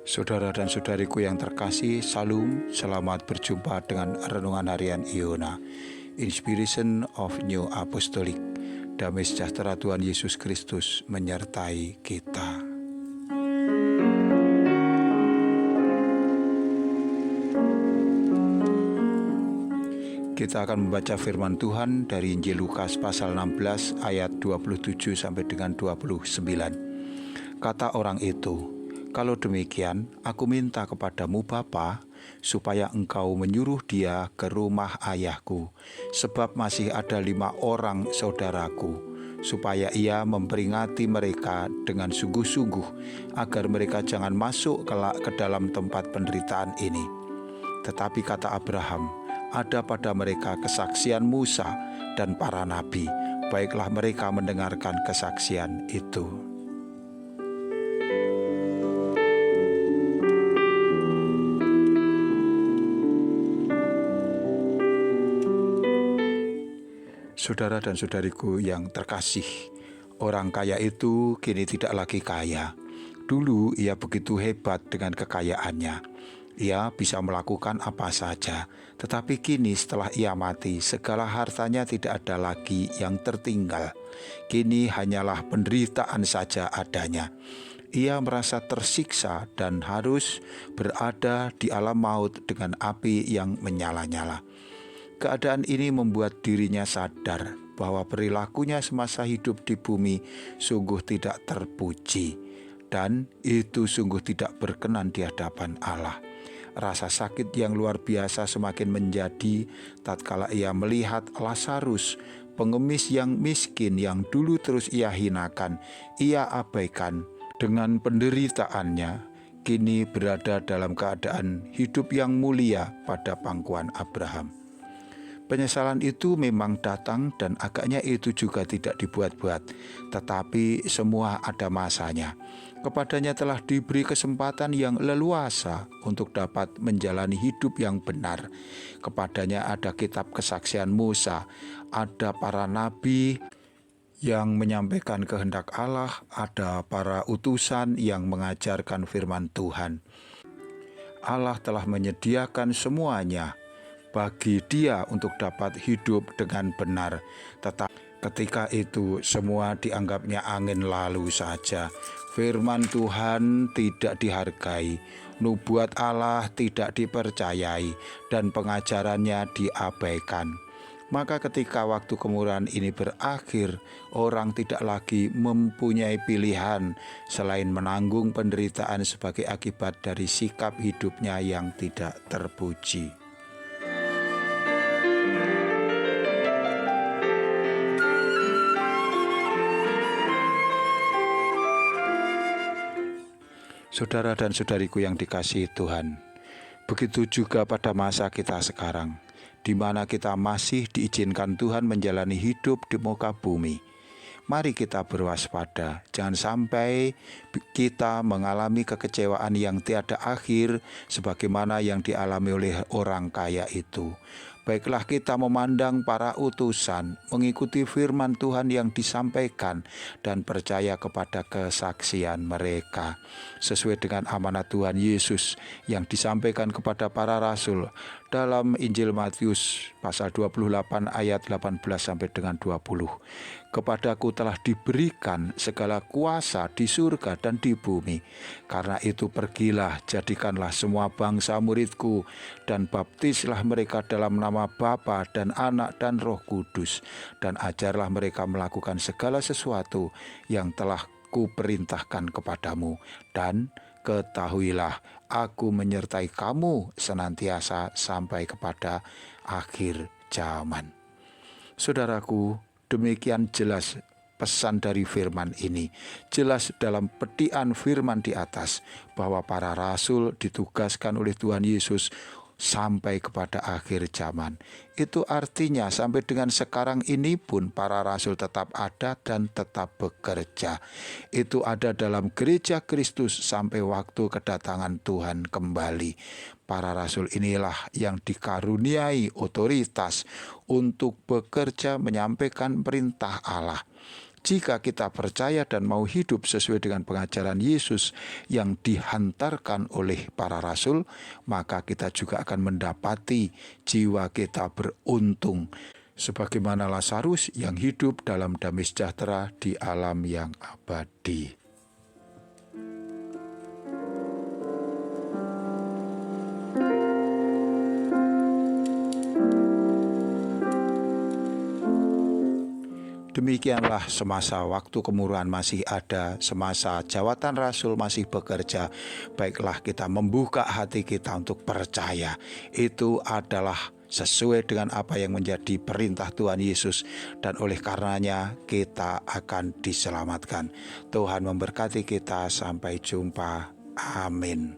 Saudara dan saudariku yang terkasih, Salam, selamat berjumpa dengan Renungan Harian Iona, Inspiration of New Apostolic. Damai sejahtera Tuhan Yesus Kristus menyertai kita. Kita akan membaca firman Tuhan dari Injil Lukas pasal 16 ayat 27 sampai dengan 29. Kata orang itu, "Kalau demikian, aku minta kepadamu Bapa, supaya engkau menyuruh dia ke rumah ayahku, sebab masih ada 5 orang saudaraku, supaya ia memperingati mereka dengan sungguh-sungguh, agar mereka jangan masuk kelak ke dalam tempat penderitaan ini." Tetapi kata Abraham, "Ada pada mereka kesaksian Musa dan para nabi, baiklah mereka mendengarkan kesaksian itu." Saudara dan saudariku yang terkasih, orang kaya itu kini tidak lagi kaya. Dulu ia begitu hebat dengan kekayaannya. Ia bisa melakukan apa saja, tetapi kini setelah ia mati, segala hartanya tidak ada lagi yang tertinggal. Kini hanyalah penderitaan saja adanya. Ia merasa tersiksa dan harus berada di alam maut dengan api yang menyala-nyala. Keadaan ini membuat dirinya sadar bahwa perilakunya semasa hidup di bumi sungguh tidak terpuji, dan itu sungguh tidak berkenan di hadapan Allah. Rasa sakit yang luar biasa semakin menjadi tatkala ia melihat Lazarus, pengemis yang miskin yang dulu terus ia hinakan, ia abaikan dengan penderitaannya, kini berada dalam keadaan hidup yang mulia pada pangkuan Abraham. Penyesalan itu memang datang dan agaknya itu juga tidak dibuat-buat, tetapi semua ada masanya. Kepadanya telah diberi kesempatan yang leluasa untuk dapat menjalani hidup yang benar. Kepadanya ada kitab kesaksian Musa, ada para nabi yang menyampaikan kehendak Allah, ada para utusan yang mengajarkan firman Tuhan. Allah telah menyediakan semuanya bagi dia untuk dapat hidup dengan benar. Tetapi ketika itu semua dianggapnya angin lalu saja. Firman Tuhan tidak dihargai, nubuat Allah tidak dipercayai, dan pengajarannya diabaikan. Maka ketika waktu kemurahan ini berakhir, orang tidak lagi mempunyai pilihan selain menanggung penderitaan sebagai akibat dari sikap hidupnya yang tidak terpuji. Saudara dan saudariku yang dikasihi Tuhan, begitu juga pada masa kita sekarang, di mana kita masih diizinkan Tuhan menjalani hidup di muka bumi. Mari kita berwaspada, jangan sampai kita mengalami kekecewaan yang tiada akhir sebagaimana yang dialami oleh orang kaya itu. Baiklah kita memandang para utusan, mengikuti firman Tuhan yang disampaikan, dan percaya kepada kesaksian mereka. Sesuai dengan amanat Tuhan Yesus yang disampaikan kepada para rasul dalam Injil Matius pasal 28 ayat 18 sampai dengan 20. "Kepadaku telah diberikan segala kuasa di surga dan di bumi. Karena itu pergilah, jadikanlah semua bangsa muridku, dan baptislah mereka dalam nama Bapa dan Anak dan Roh Kudus, dan ajarlah mereka melakukan segala sesuatu yang telah kuperintahkan kepadamu. Dan ketahuilah, aku menyertai kamu senantiasa sampai kepada akhir zaman." Saudaraku, demikian jelas pesan dari firman ini. Jelas dalam petikan firman di atas bahwa para rasul ditugaskan oleh Tuhan Yesus sampai kepada akhir zaman. Itu artinya sampai dengan sekarang ini pun para rasul tetap ada dan tetap bekerja. Itu ada dalam gereja Kristus sampai waktu kedatangan Tuhan kembali. Para rasul inilah yang dikaruniai otoritas untuk bekerja menyampaikan perintah Allah. Jika kita percaya dan mau hidup sesuai dengan pengajaran Yesus yang dihantarkan oleh para rasul, maka kita juga akan mendapati jiwa kita beruntung, sebagaimana Lazarus yang hidup dalam damai sejahtera di alam yang abadi. Demikianlah semasa waktu kemurahan masih ada, semasa jawatan rasul masih bekerja, baiklah kita membuka hati kita untuk percaya. Itu adalah sesuai dengan apa yang menjadi perintah Tuhan Yesus, dan oleh karenanya kita akan diselamatkan. Tuhan memberkati kita, sampai jumpa. Amin.